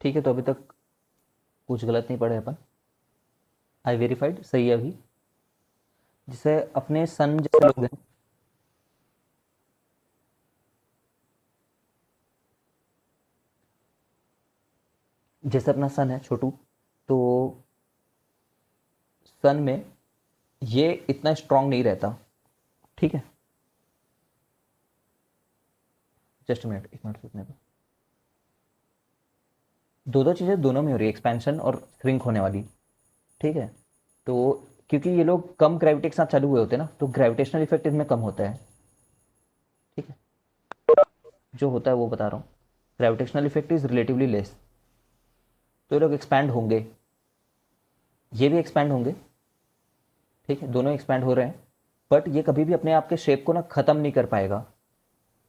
ठीक है, तो अभी तक कुछ गलत नहीं पढ़े अपन। आई वेरीफाइड सही है अभी। जिसे अपने सन जैसे लोग हैं, जैसे अपना सन है छोटू, तो सन में ये इतना स्ट्रांग नहीं रहता। ठीक है, जस्ट मिनट, एक मिनट सोचने दो। दो दो चीज़ें दोनों में हो रही है, एक्सपेंशन और श्रिंक होने वाली। ठीक है, तो क्योंकि ये लोग कम ग्रेविटी के साथ चालू हुए होते हैं ना, तो ग्रेविटेशनल इफेक्ट इनमें कम होता है। ठीक है, जो होता है वो बता रहा हूँ। Gravitational effect is relatively less, तो ये लोग एक्सपैंड होंगे, ये भी एक्सपैंड होंगे। ठीक है, दोनों एक्सपैंड हो रहे हैं, बट ये कभी भी अपने आप के शेप को ना ख़त्म नहीं कर पाएगा।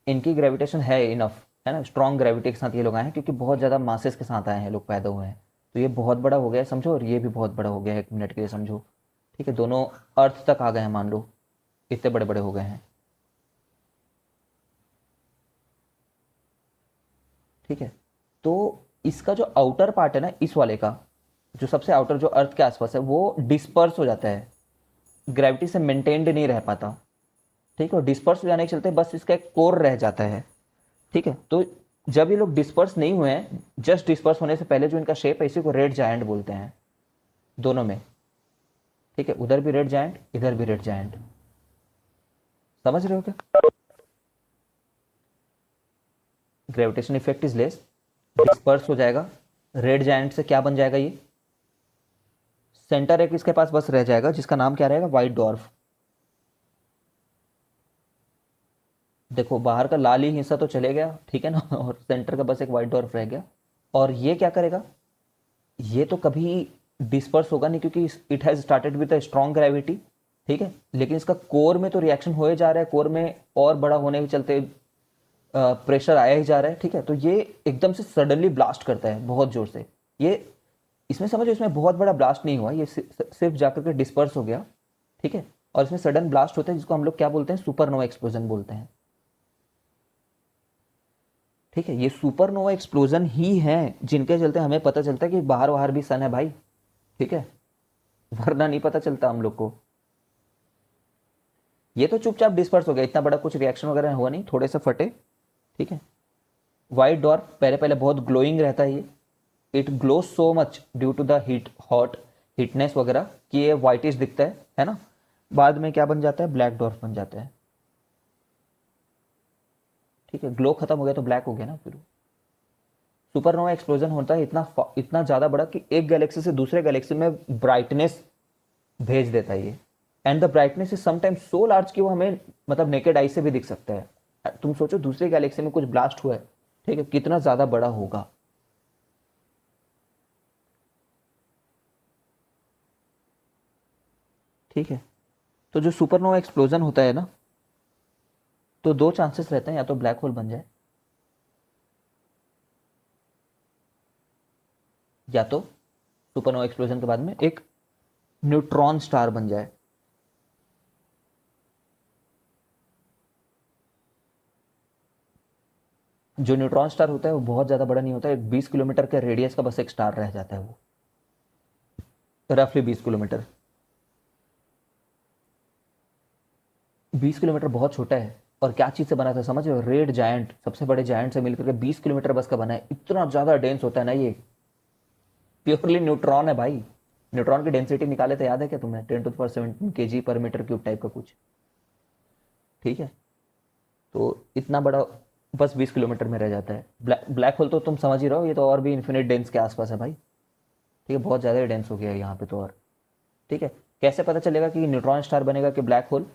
इनकी ग्रेविटेशन है इनफ, है ना, स्ट्रॉन्ग ग्रेविटी के साथ ये लोग आए हैं, क्योंकि बहुत ज़्यादा मासेस के साथ आए हैं, लोग पैदा हुए हैं। तो ये बहुत बड़ा हो गया है समझो, और ये भी बहुत बड़ा हो गया है, एक मिनट के लिए समझो। ठीक है, दोनों अर्थ तक आ गए हैं, मान लो इतने बड़े बड़े हो गए हैं। ठीक है, तो इसका जो आउटर पार्ट है ना, इस वाले का जो सबसे आउटर, जो अर्थ के आसपास है, वो डिस्पर्स हो जाता है, ग्रेविटी से मेंटेन्ड नहीं रह पाता। ठीक है, और डिस्पर्स हो जाने के चलते बस इसका एक कोर रह जाता है। ठीक है, तो जब ये लोग डिस्पर्स नहीं हुए हैं, जस्ट डिस्पर्स होने से पहले जो इनका शेप है, इसी को रेड जायंट बोलते हैं, दोनों में। ठीक है, उधर भी रेड जायंट, इधर भी रेड जायंट। समझ रहे हो क्या? Gravitation effect is less, disperse हो जाएगा, रेड जायंट से क्या बन जाएगा ये, सेंटर एक इसके पास बस रह जाएगा, जिसका नाम क्या रहेगा, व्हाइट डॉर्फ। देखो बाहर का लाल ही हिस्सा तो चले गया, ठीक है ना, और सेंटर का बस एक व्हाइट डॉर्फ रह गया। और ये क्या करेगा, ये तो कभी डिस्पर्स होगा नहीं, क्योंकि it has started with a strong gravity. ठीक है, लेकिन इसका कोर में तो रिएक्शन हो ही जा रहा है, कोर में और बड़ा होने के चलते प्रेशर आया ही जा रहा है। ठीक है, तो ये एकदम से सडनली ब्लास्ट करता है बहुत जोर से। ये इसमें समझो, इसमें बहुत बड़ा ब्लास्ट नहीं हुआ, ये सिर्फ जाकर के डिस्पर्स हो गया। ठीक है, और इसमें सडन ब्लास्ट होता है, जिसको हम लोग क्या बोलते हैं, सुपरनोवा एक्सप्लोजन बोलते हैं। ठीक है, ये सुपरनोवा एक्सप्लोजन ही है जिनके चलते हमें पता चलता है कि बाहर बाहर भी सन है भाई। ठीक है, वरना नहीं पता चलता हम लोग को। ये तो चुपचाप डिस्पर्स हो गया, इतना बड़ा कुछ रिएक्शन वगैरह हुआ नहीं, थोड़े से फटे। ठीक है, व्हाइट डॉर्फ पहले पहले बहुत ग्लोइंग रहता है ये, it glow so much due to the heat, hot heatness वगैरह, कि ये व्हाइटिश दिखता है ना। बाद में क्या बन जाता है, ब्लैक डॉर्फ बन जाता है। ठीक है, ग्लो खत्म हो गया तो ब्लैक हो गया ना फिर। सुपरनोवा एक्सप्लोजन होता है इतना इतना ज़्यादा बड़ा कि एक गैलेक्सी से दूसरे गैलेक्सी में ब्राइटनेस भेज देता है ये। And the brightness is sometimes so large कि वो हमें मतलब नेकेड आई से भी दिख सकता है। तुम सोचो दूसरे गैलेक्सी में कुछ ब्लास्ट हुआ है, ठीक है, कितना ज़्यादा बड़ा होगा। ठीक है, तो जो सुपरनोवा एक्सप्लोजन होता है ना, तो दो चांसेस रहते हैं, या तो ब्लैक होल बन जाए, या तो सुपरनोवा एक्सप्लोजन के बाद में एक न्यूट्रॉन स्टार बन जाए। जो न्यूट्रॉन स्टार होता है वो बहुत ज़्यादा बड़ा नहीं होता है, 20 किलोमीटर के रेडियस का बस एक स्टार रह जाता है वो, रफली 20 किलोमीटर। 20 किलोमीटर बहुत छोटा है, और क्या चीज़ से बना था समझ रहे हो, रेड जायंट, सबसे बड़े जायंट से मिलकर के 20 किलोमीटर बस का बना है। इतना ज़्यादा डेंस होता है ना ये, प्योरली न्यूट्रॉन है भाई। न्यूट्रॉन की डेंसिटी निकाले थे, याद है क्या तुम्हें, 10⁻17 kg/m³ टाइप का कुछ। ठीक है, तो इतना बड़ा बस 20 किलोमीटर में रह जाता है। ब्लैक होल तो तुम समझ ही रहो, ये तो और भी इन्फिनिट डेंस के आसपास है भाई। ठीक है, बहुत ज़्यादा डेंस हो गया है यहाँ पे तो। और ठीक है, कैसे पता चलेगा कि न्यूट्रॉन स्टार बनेगा कि ब्लैक होल,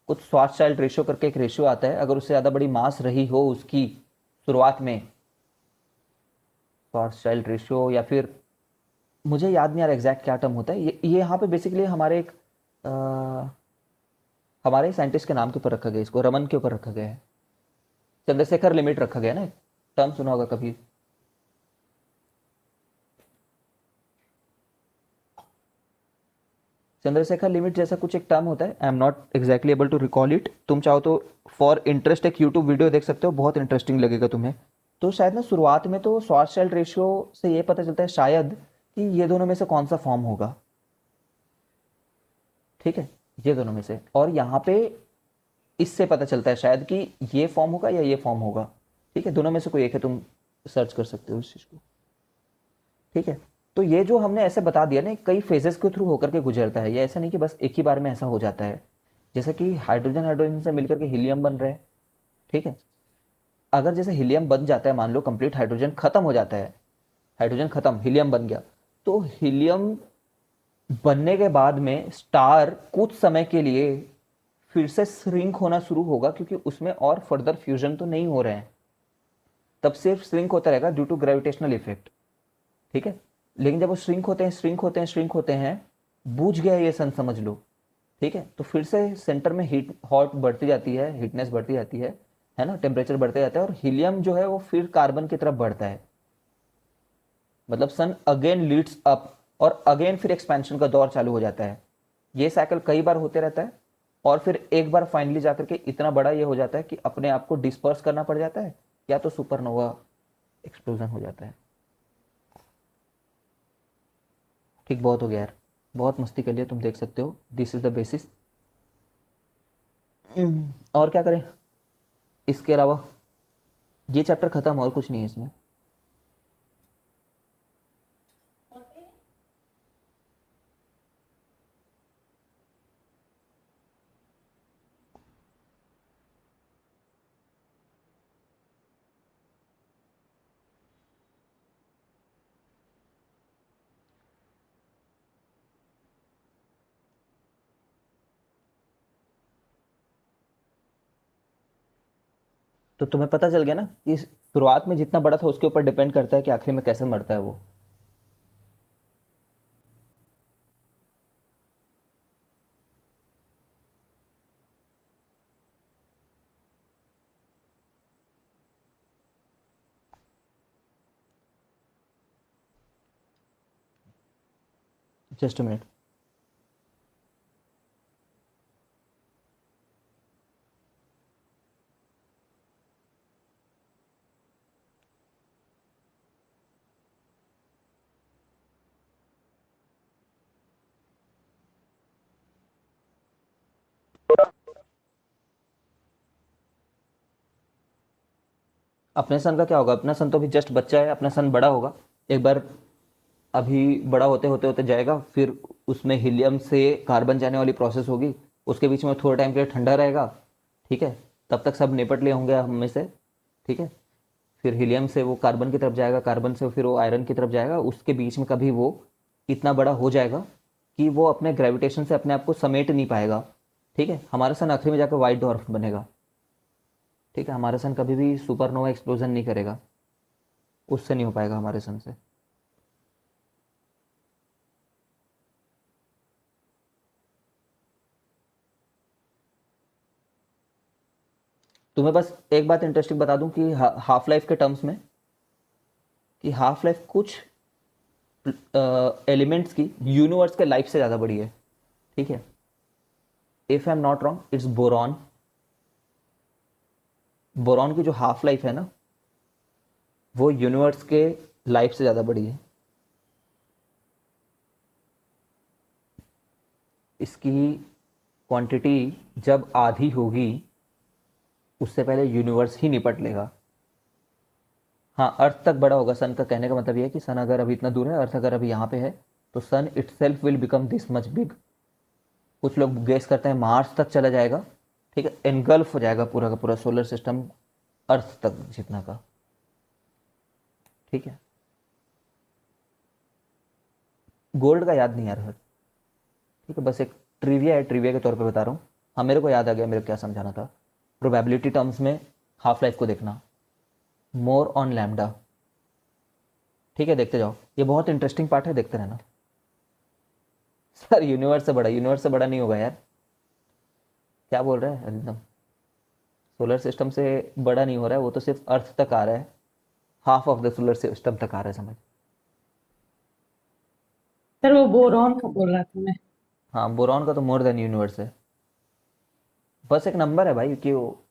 कुछ स्वार्चचाइल्ड रेशियो करके एक रेशियो आता है, अगर उससे ज़्यादा बड़ी मास रही हो उसकी शुरुआत में, स्वार्चचाइल्ड रेशियो, या फिर मुझे याद नहीं आ रहा एग्जैक्ट क्या टर्म होता है, ये यहाँ पे बेसिकली हमारे एक हमारे साइंटिस्ट के नाम के ऊपर रखा गया, इसको रमन के ऊपर रखा गया है, चंद्रशेखर लिमिट रखा गया ना, टर्म सुना होगा कभी। चंद्रशेखर लिमिट जैसा कुछ एक टर्म होता है, I am not exactly able to recall it. तुम चाहो तो फॉर इंटरेस्ट एक यूट्यूब वीडियो देख सकते हो, बहुत इंटरेस्टिंग लगेगा तुम्हें। तो शायद ना शुरुआत में तो श्वार्ट्ज़शील्ड रेशियो से ये पता चलता है शायद कि ये दोनों में से कौन सा फॉर्म होगा। ठीक है, ये दोनों में से, और यहाँ पे इससे पता चलता है शायद कि ये फॉर्म होगा या ये फॉर्म होगा। ठीक है, दोनों में से कोई एक है, तुम सर्च कर सकते हो इस चीज़ को। ठीक है, तो ये जो हमने ऐसे बता दिया ना, कई फेजेस के थ्रू होकर के गुजरता है, ये ऐसा नहीं कि बस एक ही बार में ऐसा हो जाता है। जैसे कि हाइड्रोजन हाइड्रोजन से मिलकर के हीलियम बन रहे हैं। ठीक है, अगर जैसे हीलियम बन जाता है, मान लो कंप्लीट हाइड्रोजन खत्म हो जाता है, हाइड्रोजन खत्म, हीलियम बन गया, तो हीलियम बनने के बाद में स्टार कुछ समय के लिए फिर से श्रिंक होना शुरू होगा, क्योंकि उसमें और फर्दर फ्यूजन तो नहीं हो रहे हैं, तब सिर्फ श्रिंक होता रहेगा ड्यू टू ग्रेविटेशनल इफेक्ट। ठीक है, लेकिन जब वो श्रिंक होते हैं श्रिंक होते हैं श्रिंक होते हैं, बुझ गया ये सन समझ लो। ठीक है, तो फिर से सेंटर में हीट हॉट बढ़ती जाती है, हीटनेस बढ़ती जाती है ना, टेम्परेचर बढ़ते जाता है, और हीलियम जो है वो फिर कार्बन की तरफ बढ़ता है। मतलब सन अगेन लीड्स अप, और अगेन फिर एक्सपेंशन का दौर चालू हो जाता है। ये साइकिल कई बार होते रहता है, और फिर एक बार फाइनली जाकर के इतना बड़ा ये हो जाता है कि अपने आप को डिस्पर्स करना पड़ जाता है, या तो सुपरनोवा एक्सप्लोजन हो जाता है। ठीक, बहुत हो गया यार, बहुत मस्ती कर लिया, तुम देख सकते हो, दिस इज द बेसिस। और क्या करें इसके अलावा, ये चैप्टर खत्म, और कुछ नहीं है इसमें। तो तुम्हें पता चल गया ना कि शुरुआत में जितना बड़ा था उसके ऊपर डिपेंड करता है कि आखिर में कैसे मरता है वो। Just a minute. अपने सन का क्या होगा, अपना सन तो अभी जस्ट बच्चा है, अपना सन बड़ा होगा एक बार, अभी बड़ा होते होते होते जाएगा, फिर उसमें हीलियम से कार्बन जाने वाली प्रोसेस होगी, उसके बीच में थोड़ा टाइम के लिए ठंडा रहेगा। ठीक है, तब तक सब निपट लिए होंगे हम में से। ठीक है, फिर हीलियम से वो कार्बन की तरफ जाएगा, कार्बन से फिर वो आयरन की तरफ जाएगा, उसके बीच में कभी वो इतना बड़ा हो जाएगा कि वो अपने ग्रेविटेशन से अपने आप को समेट नहीं पाएगा। ठीक है, हमारा सन आखिरी में जाकर वाइट डॉर्फ बनेगा। ठीक है, हमारा सन कभी भी सुपरनोवा एक्सप्लोजन नहीं करेगा, उससे नहीं हो पाएगा हमारे सन से। तुम्हें बस एक बात इंटरेस्टिंग बता दूं कि हाफ लाइफ के टर्म्स में, कि हाफ लाइफ कुछ एलिमेंट्स की यूनिवर्स के लाइफ से ज़्यादा बड़ी है। ठीक है, if I am not wrong it's boron. Boron की जो हाफ लाइफ है ना, वो यूनिवर्स के लाइफ से ज़्यादा बड़ी है। इसकी क्वांटिटी जब आधी होगी, उससे पहले यूनिवर्स ही निपट लेगा। हाँ, अर्थ तक बड़ा होगा सन का, कहने का मतलब ये है कि सन अगर अभी इतना दूर है, अर्थ अगर अभी यहाँ पे है, तो sun itself will become this much big. कुछ लोग गेस करते हैं मार्स तक चला जाएगा। ठीक है, एनगल्फ हो जाएगा पूरा का पूरा सोलर सिस्टम अर्थ तक जितना का। ठीक है, गोल्ड का याद नहीं आ रहा। ठीक है, बस एक ट्रिविया है, ट्रिविया के तौर पे बता रहा हूँ। हाँ, मेरे को याद आ गया, मेरे को क्या समझाना था। प्रोबेबिलिटी टर्म्स में हाफ लाइफ को देखना, मोर ऑन लैम्डा। ठीक है, देखते जाओ, ये बहुत इंटरेस्टिंग पार्ट है, देखते रहना। सर यूनिवर्स से बड़ा, यूनिवर्स से बड़ा नहीं होगा यार, क्या बोल रहे हैं एकदम। सोलर सिस्टम से बड़ा नहीं हो रहा है वो, तो सिर्फ अर्थ तक आ रहा है, half of the solar system तक आ रहा है, समझ। सर वो बोरॉन का बोल रहा था मैं। हाँ, बोरॉन का तो मोर देन यूनिवर्स है, बस एक नंबर है भाई कि वो,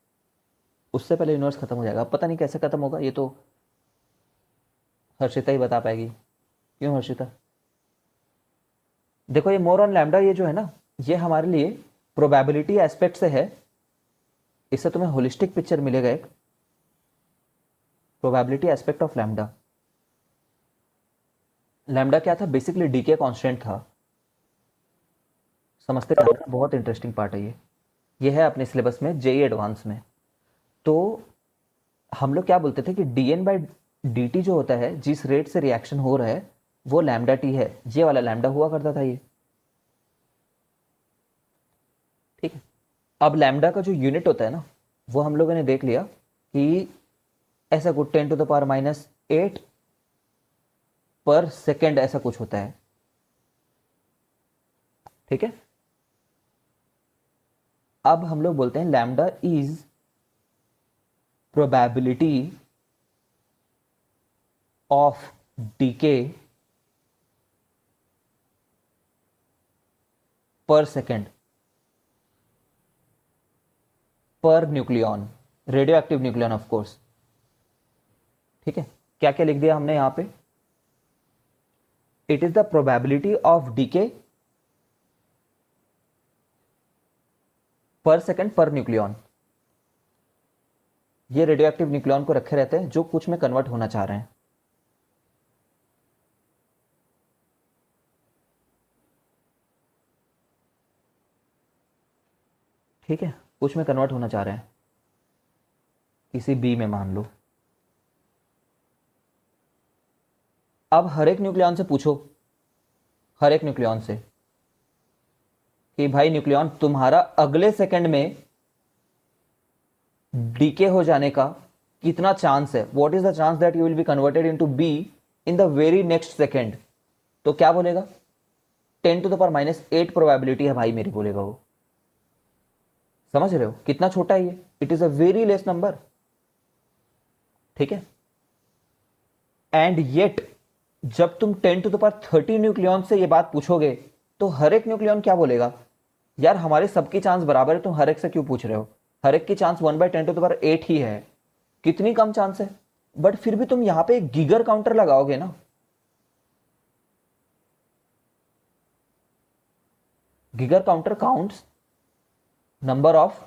उससे पहले यूनिवर्स खत्म हो जाएगा। अब पता नहीं कैसे खत्म होगा, ये तो हर्षिता ही बता पाएगी। क्यों हर्षिता? देखो ये मोर ऑन लैम्डा, ये जो है ना, ये हमारे लिए प्रोबेबिलिटी एस्पेक्ट से है। इससे तुम्हें होलिस्टिक पिक्चर मिलेगा एक, probability aspect of lambda. Lambda क्या था? बेसिकली डीके कांस्टेंट था। समझते क्या? बहुत इंटरेस्टिंग पार्ट है ये है अपने सिलेबस में जेई एडवांस में। तो हम लोग क्या बोलते थे कि dn बाई dt जो होता है, जिस रेट से रिएक्शन हो रहा है, वो लैम्डा टी है। ये वाला लैम्डा हुआ करता था ये, ठीक है। अब लैम्डा का जो यूनिट होता है ना, वो हम लोगों ने देख लिया कि ऐसा कुछ 10⁻⁸ पर सेकेंड ऐसा कुछ होता है, ठीक है। अब हम लोग बोलते हैं lambda is probability of decay per second per nucleon, radioactive nucleon of course, ठीक है। क्या क्या लिख दिया हमने यहां पे? It is the probability of decay per second per nucleon. ये रेडियो एक्टिव न्यूक्लियन को रखे रहते हैं जो कुछ में कन्वर्ट होना चाह रहे हैं, ठीक है। कुछ में कन्वर्ट होना चाह रहे हैं, किसी बी में मान लो। अब हर एक न्यूक्लियन से पूछो, हर एक न्यूक्लियन से, कि भाई न्यूक्लियन तुम्हारा अगले सेकंड में डीके हो जाने का कितना चांस है? What is the chance that you will be converted into be in the very next second? तो क्या बोलेगा? 10⁻⁸ प्रोबेबिलिटी है भाई मेरी, बोलेगा वो। समझ रहे हो कितना छोटा है ये? It is a very less number, ठीक है। एंड येट जब तुम 10⁻30 न्यूक्लियन से ये बात पूछोगे, तो हर एक न्यूक्लियन क्या बोलेगा? यार हमारे सबकी चांस बराबर है, तुम हर एक से क्यों पूछ रहे हो? हर एक की चांस 1/10⁸ ही है, कितनी कम चांस है। बट फिर भी तुम यहां पे एक गीगर काउंटर लगाओगे ना, Geiger counter counts number of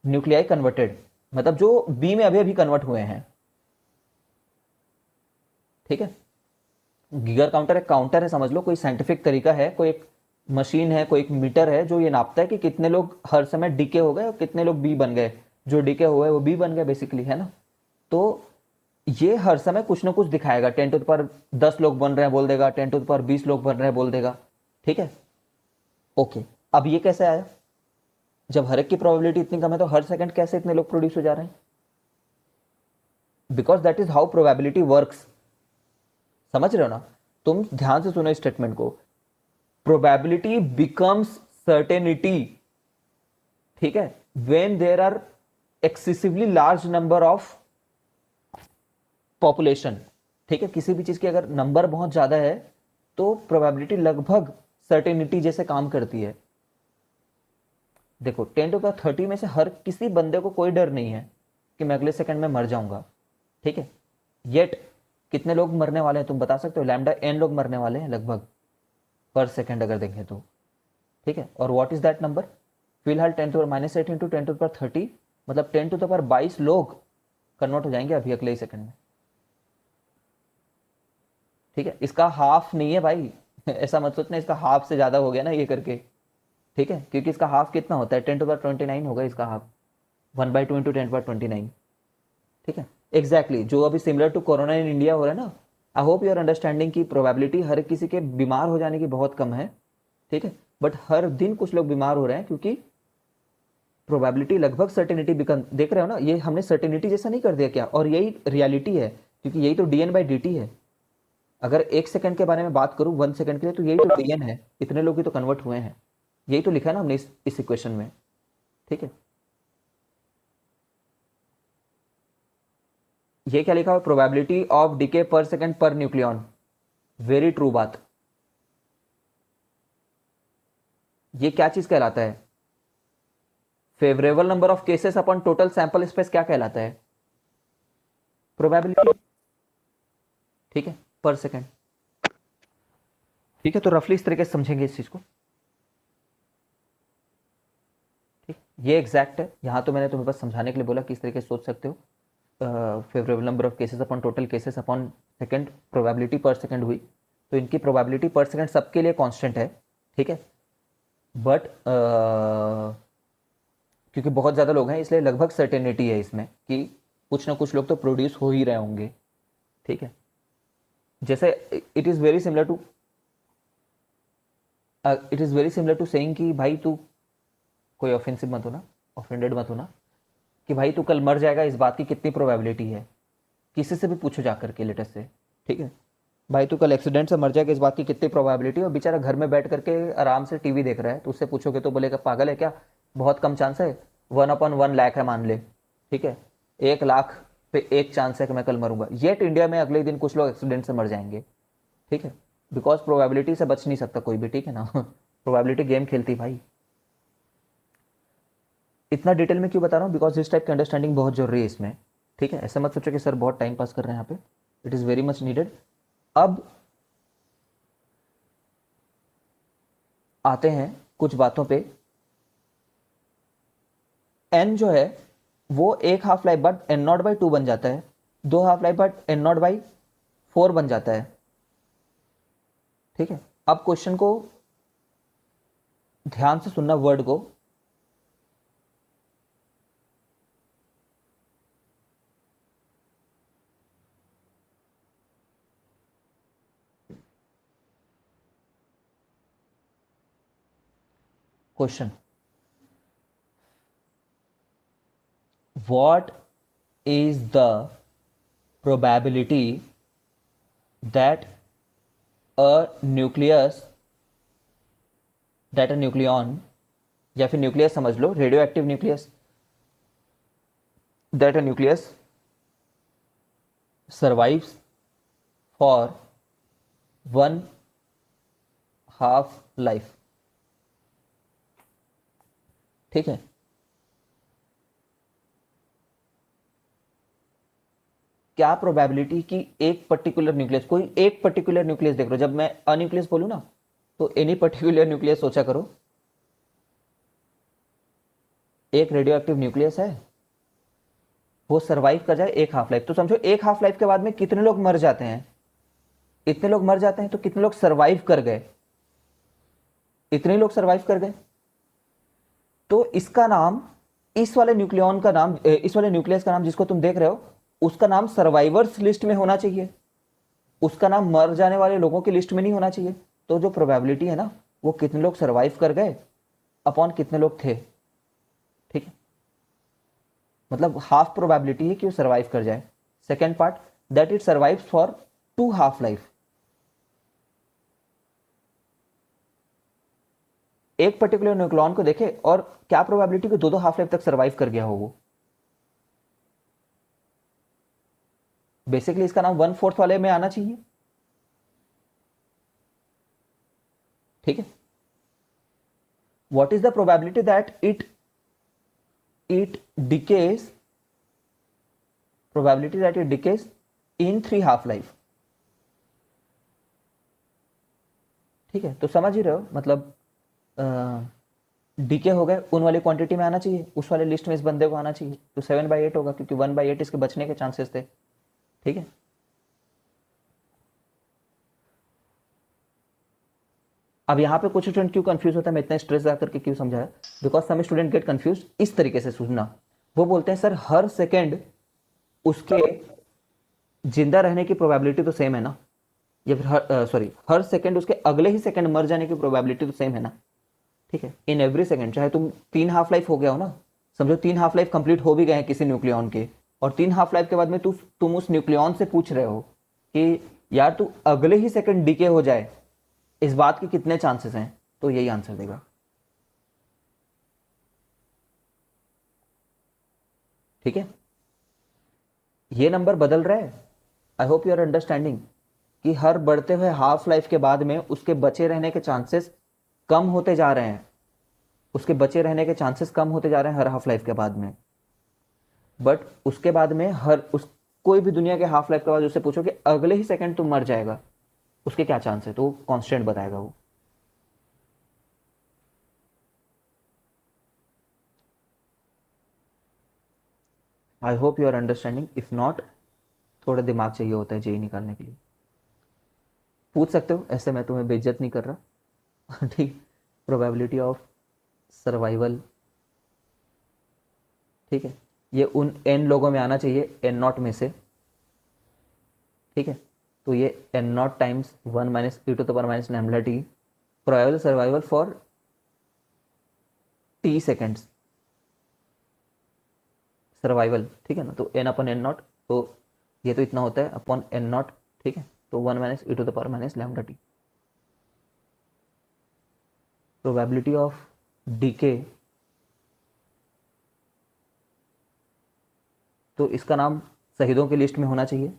nuclei converted, मतलब जो बी में अभी अभी कन्वर्ट हुए हैं, ठीक है। गीगर काउंटर एक काउंटर है, समझ लो, कोई साइंटिफिक तरीका है, कोई एक मशीन है, कोई एक मीटर है जो ये नापता है कि कितने लोग हर समय डीके हो गए और कितने लोग बी बन गए। जो डीके हुए वो बी बन गए बेसिकली, है ना। तो ये हर समय कुछ ना कुछ दिखाएगा। 10 लोग बन रहे हैं बोल देगा, 10⁻20 लोग बन रहे हैं बोल देगा, ठीक है। ओके, अब ये कैसे आया? जब हर एक की प्रोबेबिलिटी इतनी कम है तो हर सेकंड कैसे इतने लोग प्रोड्यूस हो जा रहे हैं? Because that is how probability works. समझ रहे हो ना? तुम ध्यान से सुनो इस स्टेटमेंट को। प्रोबेबिलिटी बिकम्स सर्टेनिटी, ठीक है, when there are excessively large number of population, ठीक है। किसी भी चीज की अगर नंबर बहुत ज्यादा है तो प्रोबेबिलिटी लगभग सर्टेनिटी जैसे काम करती है। देखो 10⁻30 में से हर किसी बंदे को कोई डर नहीं है कि मैं अगले सेकंड में मर जाऊंगा, ठीक है। येट कितने लोग मरने वाले हैं तुम बता सकते हो? लैम्डा n लोग मरने वाले हैं लगभग पर सेकंड अगर देखें तो, ठीक है। और व्हाट इज दैट नंबर? फिलहाल 10⁻⁸ इंटू 10⁻30 मतलब 10⁻22 लोग कन्वर्ट हो जाएंगे अभी अगले ही सेकंड में, ठीक है। इसका हाफ नहीं है भाई ऐसा मत सोचना इसका हाफ से ज्यादा हो गया ना ये करके, ठीक है, क्योंकि इसका हाफ कितना होता है? 10⁻29 होगा इसका हाफ, 1/2 इंटू 10⁻29, ठीक है। एग्जैक्टली जो अभी similar to corona in India हो रहा है ना। I hope you are understanding की प्रोबेबिलिटी हर किसी के बीमार हो जाने की बहुत कम है, ठीक है। बट हर दिन कुछ लोग बीमार हो रहे हैं क्योंकि प्रोबेबिलिटी लगभग सर्टेनिटी बिकम, देख रहे हो ना, ये हमने सर्टेनिटी जैसा नहीं कर दिया क्या? और यही रियलिटी है, क्योंकि यही तो dn/dt है। अगर एक सेकंड के बारे में बात करूं, 1 सेकंड के लिए, तो यही तो dn है, इतने लोग ही तो कन्वर्ट हुए हैं। यही तो लिखा है ना हमने इस इक्वेशन में, ठीक है। ये क्या लिखा हुआ? प्रोबेबिलिटी ऑफ डीके पर second per nucleon. Very true बात। ये क्या चीज कहलाता है? Favourable number of cases upon total sample space क्या कहलाता है? प्रोबेबिलिटी। ठीक है, पर सेकेंड। ठीक है, तो रफली इस तरीके से समझेंगे इस चीज़ को। ठीक, ये एग्जैक्ट है। यहाँ तो मैंने तुम्हें बस समझाने के लिए बोला कि इस तरीके से सोच सकते हो। Favourable number of cases upon total cases upon second, probability पर सेकेंड हुई, तो इनकी प्रोबेबिलिटी पर सेकेंड सबके लिए कांस्टेंट है। ठीक है, बट क्योंकि बहुत ज़्यादा लोग हैं इसलिए लगभग सर्टेनिटी है इसमें कि कुछ ना कुछ लोग तो प्रोड्यूस हो ही रहे होंगे। ठीक है, जैसे it is very similar to saying कि भाई तू, कोई ऑफेंसिव मत होना, ऑफेंडेड मत होना, कि भाई तू कल मर जाएगा, इस बात की कितनी प्रोबेबिलिटी है। किसी से भी पूछो जाकर के लेटर से, ठीक है, भाई तू कल एक्सीडेंट से मर जाएगा, इस बात की कितनी प्रोबेबिलिटी है। और बेचारा घर में बैठ करके आराम से टीवी देख रहा है, तो उससे पूछोगे तो बोलेगा पागल है क्या, बहुत कम चांस है, 1/1 लाख है मान ले। ठीक है, 1 लाख पे एक चांस है कि मैं कल मरूंगा। येट इंडिया में अगले दिन कुछ लोग एक्सीडेंट से मर जाएंगे। ठीक है, बिकॉज प्रोबेबिलिटी से बच नहीं सकता कोई भी। ठीक है ना प्रोबेबिलिटी गेम खेलती भाई। इतना डिटेल में क्यों बता रहा हूँ, बिकॉज इस टाइप की अंडरस्टैंडिंग बहुत जरूरी है इसमें। ठीक है, ऐसा मत सोचो कि सर बहुत टाइम पास कर रहे हैं यहाँ पे, it is very much needed. अब आते हैं कुछ बातों पे। एन जो है वो एक हाफ लाइफ बट n0/2 बन जाता है, 2 हाफ लाइफ बट n0/4 बन जाता है। ठीक है, अब क्वेश्चन को ध्यान से सुनना, वर्ड को। Question, what is the probability that a nucleon, या फिर न्यूक्लियस समझ लो, radioactive nucleus, that a nucleus survives for 1/2 life। ठीक है, क्या प्रोबेबिलिटी कि एक पर्टिकुलर न्यूक्लियस, कोई एक पर्टिकुलर न्यूक्लियस देख लो, जब मैं अन्यूक्लियस बोलूं ना तो एनी पर्टिकुलर न्यूक्लियस सोचा करो, एक रेडियो एक्टिव न्यूक्लियस है, वो सरवाइव कर जाए एक हाफ लाइफ। तो समझो एक हाफ लाइफ के बाद में कितने लोग मर जाते हैं, इतने लोग मर जाते हैं, तो कितने लोग सरवाइव कर गए, इतने लोग सरवाइव कर गए। तो इसका नाम, इस वाले न्यूक्लियन का नाम, इस वाले न्यूक्लियस का नाम जिसको तुम देख रहे हो, उसका नाम सर्वाइवर्स लिस्ट में होना चाहिए, उसका नाम मर जाने वाले लोगों की लिस्ट में नहीं होना चाहिए। तो जो प्रोबेबिलिटी है ना, वो कितने लोग सरवाइव कर गए अपॉन कितने लोग थे। ठीक है, मतलब हाफ प्रोबेबिलिटी है कि वो सरवाइव कर जाए। Second part, that it survive for 2 half life. एक पर्टिकुलर न्यूक्लियन को देखे और क्या प्रोबेबिलिटी को 2-2 हाफ लाइफ तक सर्वाइव कर गया हो वो। बेसिकली इसका नाम 1/4 वाले में आना चाहिए। ठीक है, what is the probability that it decays, probability that it decays in 3 half life. ठीक है, तो समझ ही रहे हो, मतलब डीके हो गए उन वाली क्वांटिटी में आना चाहिए, उस वाले लिस्ट में इस बंदे को आना चाहिए, तो 7/8 होगा, क्योंकि 1/8 इसके बचने के चांसेस थे। ठीक है, अब यहाँ पे कुछ स्टूडेंट क्यों कंफ्यूज होता है, मैं इतना स्ट्रेस आकर के क्यों समझाया, because some student get confuse इस तरीके से सुनना। वो बोलते हैं सर हर सेकेंड उसके जिंदा रहने की प्रोबेबिलिटी तो सेम है ना, या फिर हर सेकेंड उसके अगले ही सेकेंड मर जाने की प्रोबेबिलिटी तो सेम है ना। ठीक है, इन एवरी सेकेंड, चाहे तुम 3 हाफ लाइफ हो गया हो ना, समझो 3 हाफ लाइफ कंप्लीट हो भी गए हैं किसी न्यूक्लियन के, और 3 हाफ लाइफ के बाद में तुम उस न्यूक्लियन से पूछ रहे हो कि यार तू अगले ही सेकंड डीके हो जाए, इस बात के कितने चांसेस हैं, तो यही आंसर देगा। ठीक है, ये नंबर बदल रहा है, I hope you are understanding, कि हर बढ़ते हुए हाफ लाइफ के बाद में उसके बचे रहने के चांसेस कम होते जा रहे हैं, उसके बचे रहने के चांसेस कम होते जा रहे हैं हर हाफ लाइफ के बाद में। बट उसके बाद में कोई भी दुनिया के हाफ लाइफ के बाद उससे पूछो कि अगले ही सेकंड तुम मर जाएगा, उसके क्या चांस है, तो कांस्टेंट बताएगा वो। I hope you are understanding, if not थोड़ा दिमाग चाहिए होता है जेई निकालने के लिए। पूछ सकते हो, ऐसे मैं तुम्हें बेइज्जत नहीं कर रहा। ठीक। प्रोबेबिलिटी ऑफ सर्वाइवल, ठीक है, ये उन एन लोगों में आना चाहिए, एन नॉट में से, ठीक है। तो ये N naught times 1 minus E to the power minus lambda T, probable survival for T seconds, survival, ठीक है ना। तो एन अपॉन एन नॉट, तो ये तो इतना होता है अपॉन एन नॉट, ठीक है। तो 1 minus E to the power minus lambda t. Probability of decay, तो इसका नाम शहीदों की लिस्ट में होना चाहिए।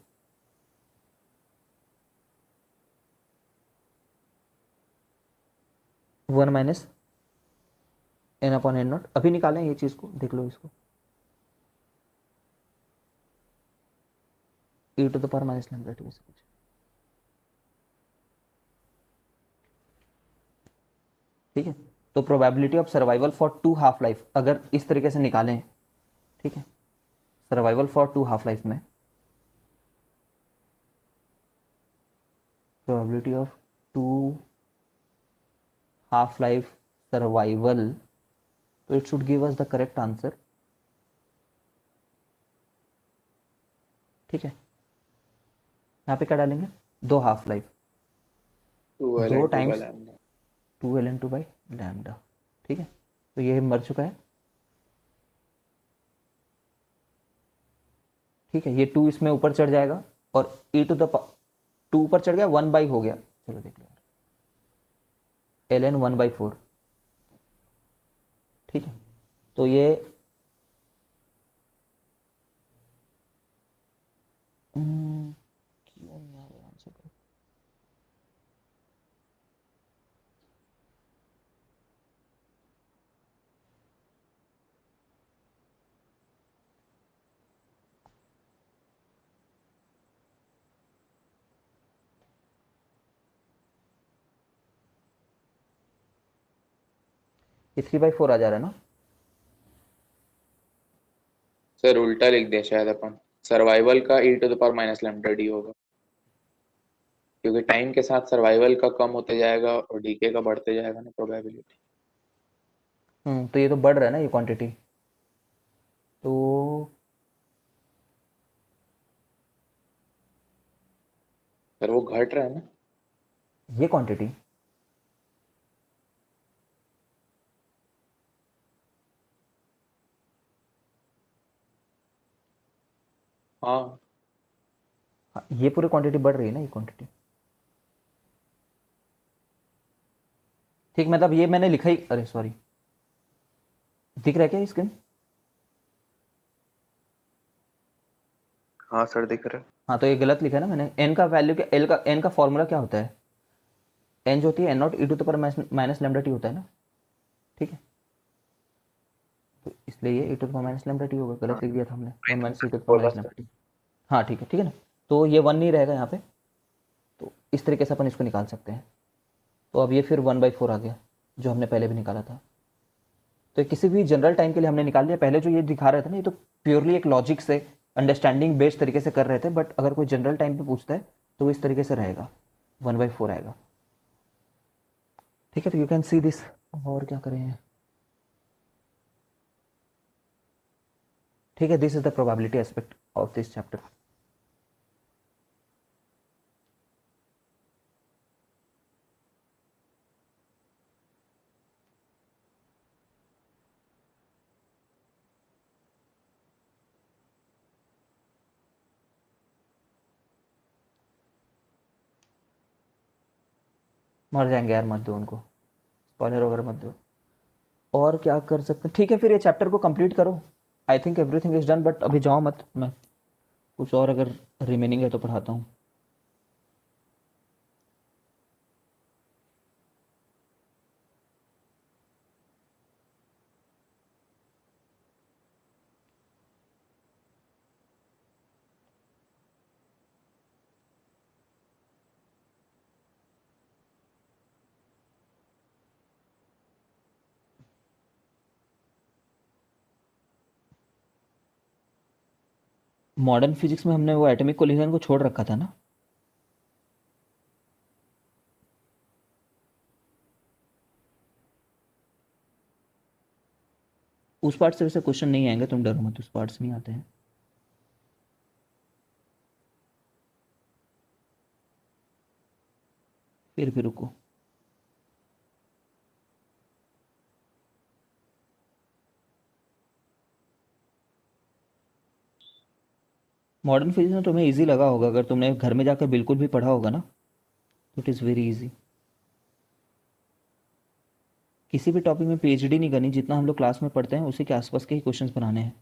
One minus n upon n naught, अभी निकालें ये चीज़ को, देख लो इसको, e to the power minus lambda t से कुछ, ठीक है। तो probability of survival for two half life अगर इस तरीके से निकालें, ठीक है, survival for two half life में probability of two half life survival, तो it should give us the correct answer, ठीक है। यहाँ पे क्या डालेंगे, दो half life, 2 2ln2 by times lambda। 2ln2 by lambda, ठीक है। तो ये मर चुका है, ठीक है। ये 2 इसमें ऊपर चढ़ जाएगा और ई टू द 2 ऊपर चढ़ गया, 1 बाई हो गया, चलो देख लो, ln 1/4, ठीक है। तो ये क्यों नहीं आ रहा आंसर, ये 3/4 आ जा रहा है ना। सर उल्टा लिख दिया शायद अपन, सर्वाइवल का e to the power minus lambda d होगा, क्योंकि टाइम के साथ सर्वाइवल का कम होते जाएगा और डीके का बढ़ते जाएगा ना प्रोबेबिलिटी। तो ये तो बढ़ रहा है ना ये क्वांटिटी, तो सर वो घट रहा है ना। ये क्वांटिटी, हाँ हाँ, ये पूरी क्वांटिटी बढ़ रही है ना, ये क्वांटिटी, ठीक। मतलब ये मैंने लिखा ही, अरे सॉरी, दिख रहा है क्या स्क्रीन? हाँ सर दिख रहा है। हाँ, तो ये गलत लिखा है ना मैंने, एन का वैल्यू क्या, एल का, एन का फॉर्मूला क्या होता है, एन जो होती है n naught e to the power minus lambda t होता है ना, ठीक है। तो इसलिए ये e to the power minus lambda t होगा, गलत लिख दिया था हमने, 1 minus E to the power बोला माइनस सर। Lambda t. हाँ ठीक है ना। तो ये 1 नहीं रहेगा यहाँ पे, तो इस तरीके से अपन इसको निकाल सकते हैं। तो अब ये फिर 1/4 आ गया, जो हमने पहले भी निकाला था। तो ये किसी भी जनरल टाइम के लिए हमने निकाल लिया। पहले जो ये दिखा रहे थे ना, ये तो प्योरली एक लॉजिक से, अंडरस्टैंडिंग बेस्ड तरीके से कर रहे थे, बट अगर कोई जनरल टाइम पे पूछता है तो वो इस तरीके से रहेगा, 1/4 आएगा, ठीक है। तो यू कैन सी दिस, और क्या करें, ठीक है। This is the probability aspect of this chapter. मर जाएंगे यार, मत दो उनको, स्पॉइलर वगैरह मत दो। और क्या कर सकते हैं, ठीक है, फिर ये चैप्टर को कंप्लीट करो। I think everything is done, but अभी जाओ मत, मैं कुछ और अगर रिमेनिंग है तो पढ़ाता हूँ। मॉडर्न फिजिक्स में हमने वो एटॉमिक कोलिजन को छोड़ रखा था ना। उस पार्ट से वैसे क्वेश्चन नहीं आएंगे, तुम डरो मत, उस पार्ट से नहीं आते हैं। फिर भी रुको। मॉडर्न फिजिक्स में तुम्हें इजी लगा होगा, अगर तुमने घर में जाकर बिल्कुल भी पढ़ा होगा ना, तो इट इज़ वेरी इजी। किसी भी टॉपिक में पीएचडी नहीं करनी, जितना हम लोग क्लास में पढ़ते हैं उसी के आसपास के ही क्वेश्चंस बनाने हैं।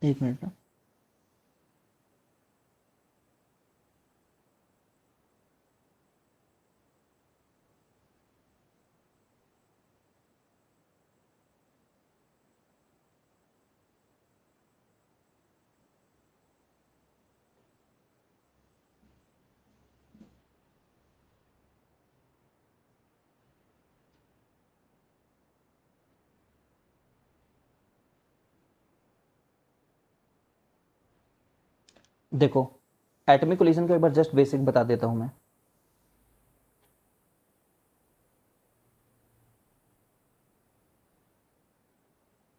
एक मिनट ना। देखो, एटॉमिक कोलिजन को एक बार जस्ट बेसिक बता देता हूँ मैं।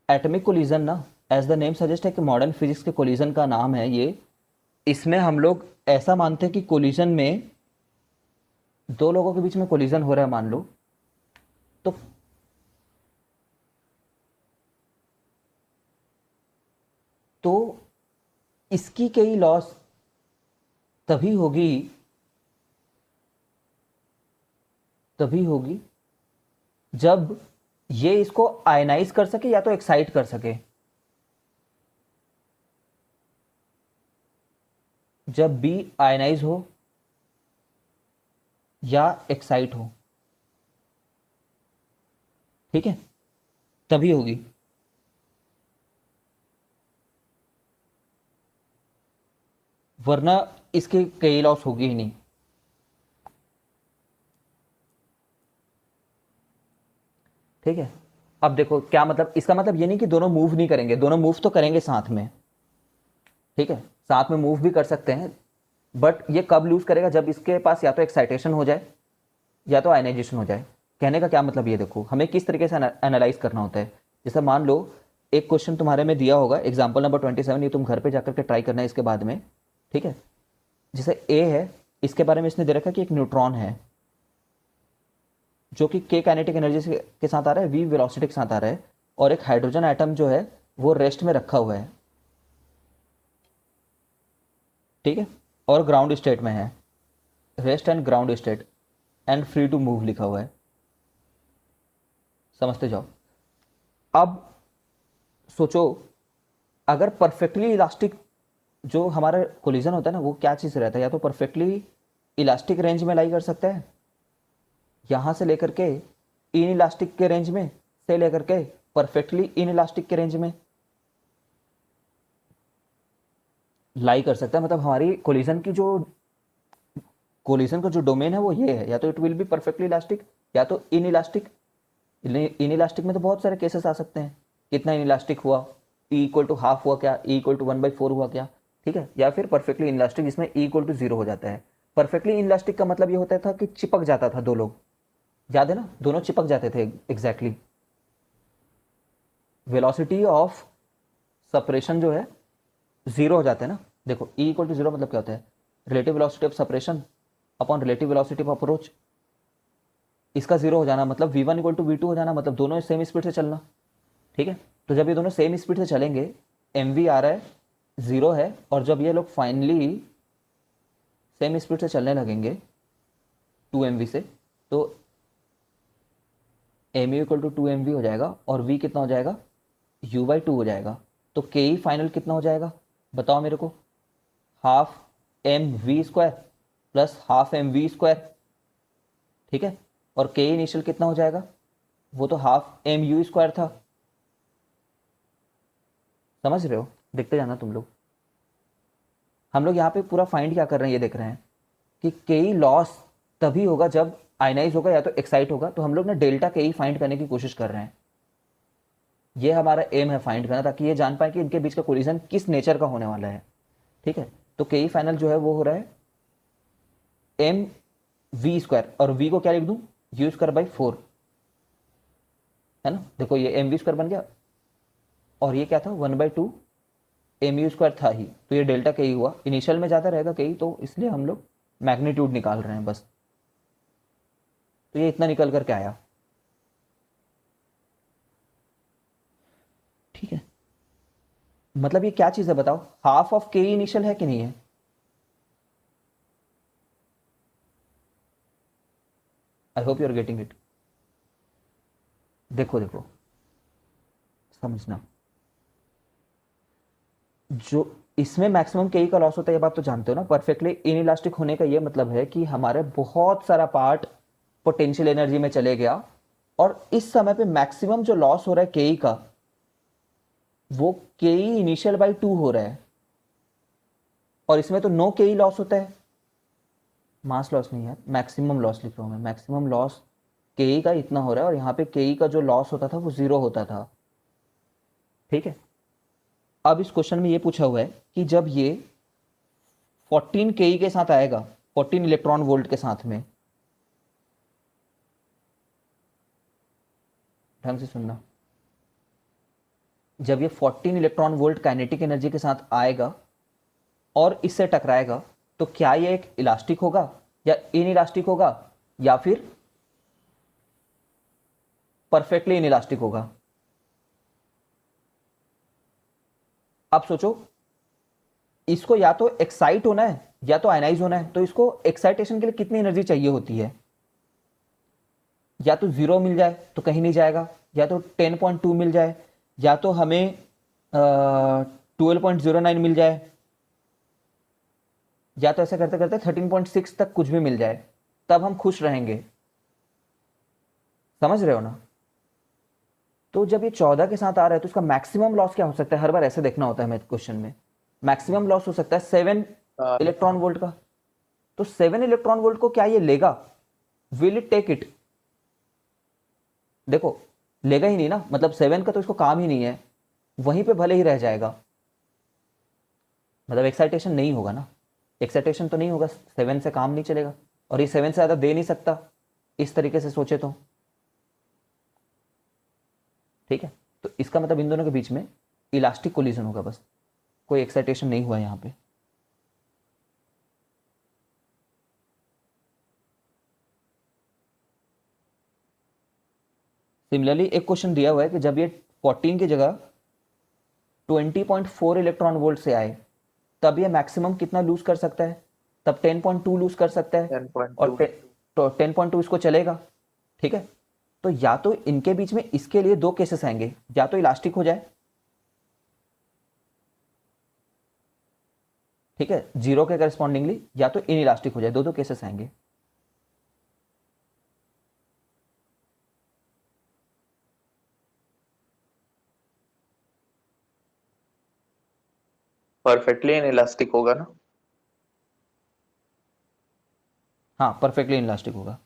एटॉमिक कोलिजन ना, एज द नेम सजेस्ट है कि मॉडर्न फिजिक्स के कोलिजन का नाम है ये। इसमें हम लोग ऐसा मानते हैं कि कोलिजन में दो लोगों के बीच में कोलिजन हो रहा है, मान लो। तो तो इसकी कई लॉस तभी होगी, तभी होगी जब ये इसको आयनाइज कर सके या तो एक्साइट कर सके। जब बी आयनाइज हो या एक्साइट हो, ठीक है, तभी होगी। वरना इसके कई लॉस होगी ही नहीं। ठीक है, अब देखो क्या मतलब, इसका मतलब ये नहीं कि दोनों मूव नहीं करेंगे, दोनों मूव तो करेंगे साथ में। ठीक है, साथ में मूव भी कर सकते हैं, बट ये कब लूज करेगा, जब इसके पास या तो एक्साइटेशन हो जाए या तो आयनाइजेशन हो जाए। कहने का क्या मतलब, ये देखो हमें किस तरीके से एनालाइज करना होता है। जैसे मान लो एक क्वेश्चन तुम्हारे में दिया होगा, एग्जाम्पल नंबर 27, ये तुम घर पे जाकर के ट्राई करना है इसके बाद में। ठीक है, जैसे ए है, इसके बारे में इसने दे रखा है कि एक न्यूट्रॉन है जो कि के काइनेटिक एनर्जी के साथ आ रहा है, वी वेलोसिटी के साथ आ रहा है, और एक हाइड्रोजन एटम जो है वो रेस्ट में रखा हुआ है। ठीक है, और ग्राउंड स्टेट में है, rest and ground state and free to move लिखा हुआ है। समझते जाओ। अब सोचो, अगर परफेक्टली इलास्टिक जो हमारा कोलिजन होता है ना, वो क्या चीज़ रहता है, या तो परफेक्टली इलास्टिक रेंज में लाई कर सकता है, यहां से लेकर के इन इलास्टिक के रेंज में, से लेकर के परफेक्टली इन इलास्टिक के रेंज में लाई कर सकता है। मतलब हमारी कोलिजन का जो डोमेन है वो ये है, या तो it will be perfectly elastic या तो इन इलास्टिक। इन इलास्टिक में तो बहुत सारे केसेस आ सकते हैं, कितना इन इलास्टिक हुआ, ई इक्वल टू हाफ हुआ क्या, ई इक्वल टू 1/4 हुआ क्या। ठीक है, या फिर परफेक्टली इन इलास्टिक जिसमें ई इक्वल टू 0 हो जाता है। परफेक्टली इन इलास्टिक का मतलब ये होता था कि चिपक जाता था दो लोग, याद है ना, दोनों चिपक जाते थे एग्जैक्टली। वेलोसिटी ऑफ सेपरेशन जो है जीरो हो जाता है ना। देखो E इक्वल टू जीरो मतलब क्या होता है, relative velocity of separation upon relative velocity of approach. इसका जीरो हो जाना मतलब v1 इक्वल टू v2 हो जाना, मतलब दोनों सेम स्पीड से चलना। ठीक है, तो जब ये दोनों सेम स्पीड से चलेंगे, mv आ रहा है जीरो है, और जब ये लोग फाइनली सेम स्पीड से चलने लगेंगे 2mv से, तो mu इक्वल टू 2mv हो जाएगा, और v कितना हो जाएगा, u/2 हो जाएगा। तो ke फाइनल कितना हो जाएगा बताओ मेरे को, half mv² plus half mv²। ठीक है, और के इनिशियल कितना हो जाएगा, वो तो हाफ mu² था। समझ रहे हो, देखते जाना तुम लोग। हम लोग यहाँ पे पूरा फाइंड क्या कर रहे हैं ये देख रहे हैं कि के लॉस तभी होगा जब आयनाइज होगा या तो एक्साइट होगा। तो हम लोग ना डेल्टा के फाइंड करने की कोशिश कर रहे हैं। ये हमारा एम है फाइंड करना, ताकि ये जान पाए कि इनके बीच का कोलिजन किस नेचर का होने वाला है। ठीक है, तो के फाइनल जो है वो हो रहा है mv², और v को क्या लिख दूं, u²/4 है ना। देखो ये mv² बन गया, और ये क्या था 1/2 mu² था ही, तो ये डेल्टा के हुआ। इनिशियल में ज़्यादा रहेगा के, तो इसलिए हम लोग मैग्नीट्यूड निकाल रहे हैं बस। तो ये इतना निकल करके आया। ठीक है, मतलब ये क्या चीज़ है बताओ, हाफ ऑफ के इनिशियल है कि नहीं है। I hope you are getting it. देखो देखो समझना, जो इसमें मैक्सिमम के का लॉस होता है ये बात तो जानते हो ना। परफेक्टली इनइलास्टिक होने का ये मतलब है कि हमारे बहुत सारा पार्ट पोटेंशियल एनर्जी में चले गया, और इस समय पे मैक्सिमम जो लॉस हो रहा है के का, वो के इनिशियल/2 हो रहा है। और इसमें तो नो के लॉस होता है, मास लॉस नहीं है, मैक्सिमम लॉस लिख रहा हूं मैं। मैक्सिमम लॉस के का इतना हो रहा है, और यहाँ पे के का जो लॉस होता था वो जीरो होता था। ठीक है, अब इस क्वेश्चन में ये पूछा हुआ है कि जब ये 14 के साथ आएगा, 14 इलेक्ट्रॉन वोल्ट के साथ में, ढंग से सुनना, जब ये 14 इलेक्ट्रॉन वोल्ट काइनेटिक एनर्जी के साथ आएगा और इससे टकराएगा, तो क्या ये एक इलास्टिक होगा या इनइलास्टिक होगा, या फिर परफेक्टली इनइलास्टिक होगा। अब सोचो, इसको या तो एक्साइट होना है या तो आयनाइज होना है, तो इसको एक्साइटेशन के लिए कितनी एनर्जी चाहिए होती है, या तो 0 मिल जाए तो कहीं नहीं जाएगा, या तो 10.2 मिल जाए, या तो हमें 12.09 मिल जाए, या तो ऐसा करते करते 13.6 तक कुछ भी मिल जाए, तब हम खुश रहेंगे। समझ रहे हो ना। तो जब ये 14 के साथ आ रहा है, तो इसका मैक्सिमम लॉस क्या हो सकता है, हर बार ऐसे देखना होता है हमें क्वेश्चन में। मैक्सिमम लॉस हो सकता है 7 इलेक्ट्रॉन वोल्ट का। तो 7 इलेक्ट्रॉन वोल्ट को क्या ये लेगा, विल इट टेक इट। देखो लेगा ही नहीं ना, मतलब 7 का तो इसको काम ही नहीं है, वहीं पे भले ही रह जाएगा। मतलब एक्साइटेशन नहीं होगा ना, एक्साइटेशन तो नहीं होगा, 7 से काम नहीं चलेगा, और ये 7 से ज़्यादा दे नहीं सकता इस तरीके से सोचे तो। ठीक है, तो इसका मतलब इन दोनों के बीच में इलास्टिक कोलिजन होगा, बस कोई एक्साइटेशन नहीं हुआ यहाँ पे। सिमिलरली एक क्वेश्चन दिया हुआ है कि जब ये 14 की जगह 20.4 इलेक्ट्रॉन वोल्ट से आए, तब ये मैक्सिमम कितना लूज कर सकता है, तब 10.2 लूज कर सकता है, 10.2 और तो 10.2 इसको चलेगा। ठीक है, तो या तो इनके बीच में इसके लिए दो केसेस आएंगे, या तो इलास्टिक हो जाए, ठीक है, 0 के करस्पॉन्डिंगली, या तो इन इलास्टिक हो जाए, दो केसेस आएंगे। परफेक्टली इनइलास्टिक होगा ना। हाँ परफेक्टली इनइलास्टिक होगा।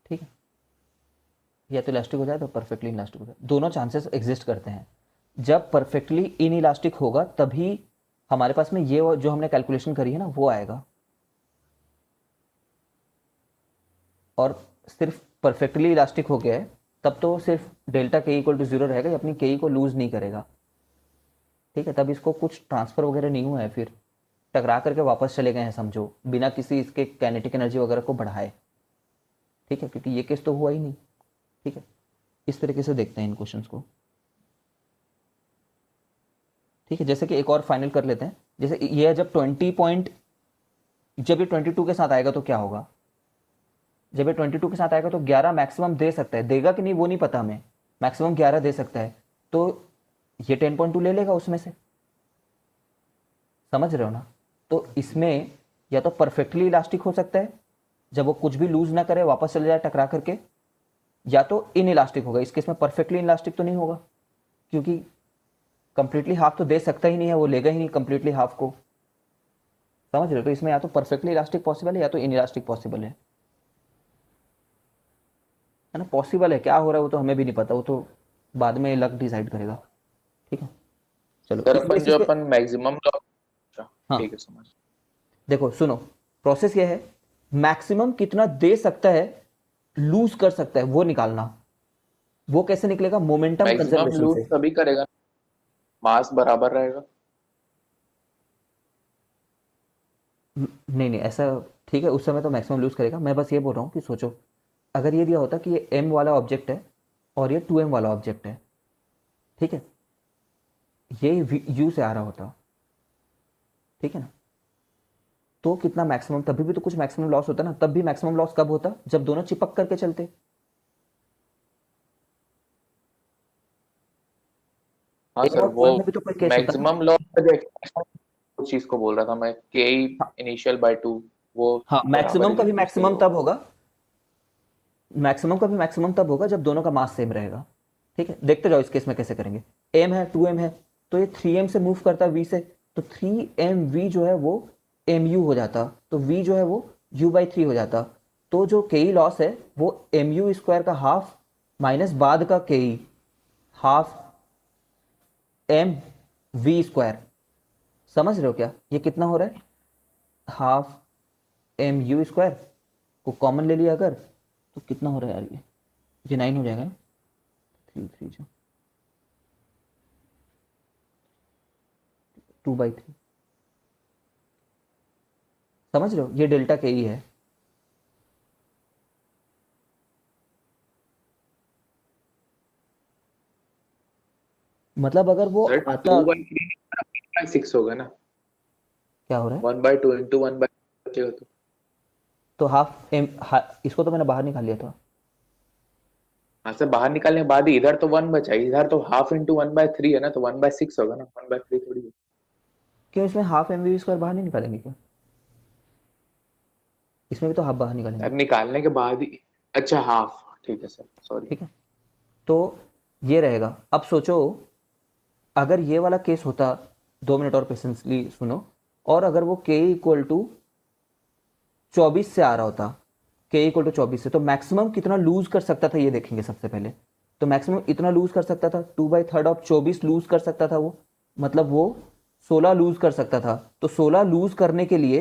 ठीक है, या तो इलास्टिक हो जाए तो परफेक्टली इनइलास्टिक हो जाए, दोनों चांसेस एग्जिस्ट करते हैं। जब परफेक्टली इनइलास्टिक होगा तभी हमारे पास में ये जो हमने कैलकुलेशन करी है ना वो आएगा, और सिर्फ परफेक्टली इलास्टिक हो गया है तब तो सिर्फ डेल्टा के इक्वल टू 0 रहेगा, ये अपनी के को लूज नहीं करेगा। ठीक है, तब इसको कुछ ट्रांसफर वगैरह नहीं हुआ है, फिर टकरा करके वापस चले गए हैं समझो, बिना किसी इसके काइनेटिक एनर्जी वगैरह को बढ़ाए। ठीक है, क्योंकि ये केस तो हुआ ही नहीं। ठीक है, इस तरीके से देखते हैं इन क्वेश्चंस को। ठीक है, जैसे कि एक और फाइनल कर लेते हैं। जैसे ये जब 20 पॉइंट, जब ये 22 के साथ आएगा तो क्या होगा? जब ये 22 के साथ आएगा तो 11 मैक्सिमम दे सकता है, देगा कि नहीं वो नहीं पता हमें, मैक्सिमम 11 दे सकता है। तो ये 10.2 ले लेगा उसमें से, समझ रहे हो ना? तो इसमें या तो परफेक्टली इलास्टिक हो सकता है, जब वो कुछ भी लूज ना करे वापस चले जाए टकरा करके, या तो इन इलास्टिक होगा। इस केस में परफेक्टली इलास्टिक तो नहीं होगा, क्योंकि कंप्लीटली हाफ तो दे सकता ही नहीं है, वो लेगा ही नहीं कंप्लीटली हाफ को। समझ रहे हो? तो इसमें या तो परफेक्टली इलास्टिक पॉसिबल है या तो इन इलास्टिक पॉसिबल है ना? पॉसिबल है, क्या हो रहा है वो तो हमें भी नहीं पता, वो तो बाद में लक डिसाइड करेगा। ठीक है, चलो सर इस अपन बेसिस जो पे। अपन मैक्सिमम लॉ, हाँ ठीक है समझ। देखो सुनो, प्रोसेस ये है, मैक्सिमम कितना दे सकता है, लूज कर सकता है, वो निकालना। वो कैसे निकलेगा? मोमेंटम मैक्सिमम कंजर्वेशन लूज से। तभी करेगा, मास बराबर रहेगा। नहीं नहीं ऐसा, ठीक है उस समय तो मैक्सिमम लूज करेगा। मैं बस ये बोल रहा हूँ कि सोचो, अगर ये दिया होता कि ये m वाला ऑब्जेक्ट है और ये 2m वाला ऑब्जेक्ट है, ठीक है, ये u से आ रहा होता, ठीक है ना, तो कितना मैक्सिमम, तभी भी तो कुछ मैक्सिमम लॉस होता ना। तब भी मैक्सिमम लॉस कब होता? जब दोनों चिपक करके चलते। हाँ m सर, और वो 2m में भी तो कोई केस होता ना। मैक्सिमम लॉ का जो एक्सप्रेशन, उस चीज को बोल रहा था मैं, के हाँ इनिशियल बाय 2, वो हाँ, बराबर मैक्सिमम का भी इलेक्ट्रिक के लिए मैक्सिमम तब होगा। होगा, मैक्सिमम का भी मैक्सिमम तब होगा जब दोनों का मास सेम रहेगा। ठीक है, देखते जाओ इस केस में कैसे करेंगे। m है, 2m है, तो ये 3m से मूव करता है v से, तो 3mv जो है वो mu हो जाता, तो v जो है वो u/3 हो जाता। तो जो ke लॉस है वो mu स्क्वायर का हाफ माइनस बाद का ke, half m v square. समझ रहे हो क्या ये कितना हो रहा है? हाफ एम यू स्क्वायर को कॉमन ले लिया अगर, तो कितना हो रहा है यार? ये 9 हो जाएगा ना, 3 जो 2/3। समझ रहे हो? ये डेल्टा के ही है। मतलब अगर वो सर आता, 2/3 होगा ना, क्या हो रहा है? 1/2 इंटू 1/2 बचेगा तो हाफ एम इसको तो मैंने बाहर निकाल लिया था। हाँ सर, बाहर निकालने के बाद ही इधर तो 1 बचा, इधर तो हाफ इंटू 1/3 है ना, तो 1/6 होगा ना, 1/3 थोड़ी है। क्यों इसमें हाफ एम वी स्क्वायर बाहर नहीं निकालेंगे क्या? इसमें भी तो हाफ बाहर निकालेंगे। सर निकालने के बाद ही, अच्छा हाफ, ठीक है सर, सॉरी। ठीक है, तो ये रहेगा। अब सोचो, अगर ये वाला केस होता, 2 मिनट और पेशेंसली सुनो, और अगर वो के इक्वल टू 24 से आ रहा होता, के इक्वल टू 24 से, तो मैक्सिमम कितना लूज कर सकता था ये देखेंगे सबसे पहले। तो मैक्सिमम इतना लूज कर सकता था, 2/3 ऑफ 24 लूज कर सकता था वो, मतलब वो 16 लूज कर सकता था। तो 16 लूज करने के लिए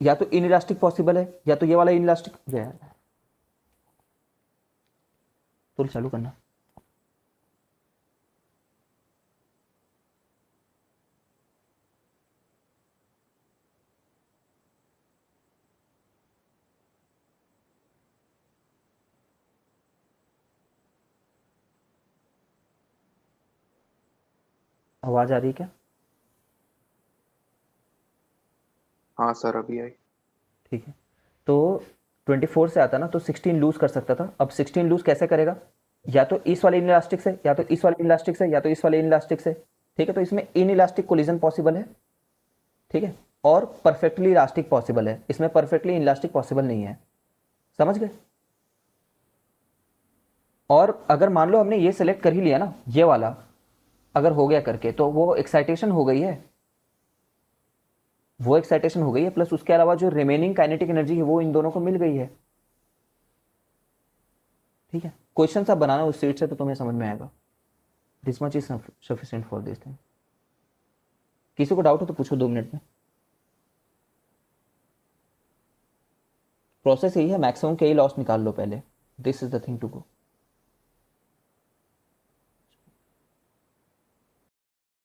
या तो इन इलास्टिक पॉसिबल है या तो ये वाला इन इलास्टिक जो है। तो चालू करना। आवाज आ रही है क्या? हाँ सर, अभी आई। ठीक है, तो 24 से आता ना, तो 16 लूज कर सकता था। अब 16 लूज कैसे करेगा? या तो इस वाले इलास्टिक से, या तो इस वाले इलास्टिक से, या तो इस वाले इलास्टिक से। ठीक है, तो इसमें इन इलास्टिक कोलिजन पॉसिबल है, ठीक है, और परफेक्टली इलास्टिक पॉसिबल है। इसमें परफेक्टली इलास्टिक पॉसिबल नहीं है। समझ गए? और अगर मान लो हमने ये सेलेक्ट कर ही लिया ना, ये वाला अगर हो गया करके, तो वो एक्साइटेशन हो गई है, वो एक्साइटेशन हो गई है, प्लस उसके अलावा जो रिमेनिंग काइनेटिक एनर्जी है वो इन दोनों को मिल गई है। ठीक है, क्वेश्चन आप बनाना उस सीट से तो तुम्हें समझ में आएगा। This much is sufficient for this thing. किसी को डाउट हो तो पूछो 2 मिनट में। प्रोसेस यही है, मैक्सिमम के ही लॉस निकाल लो पहले। This is the thing to go.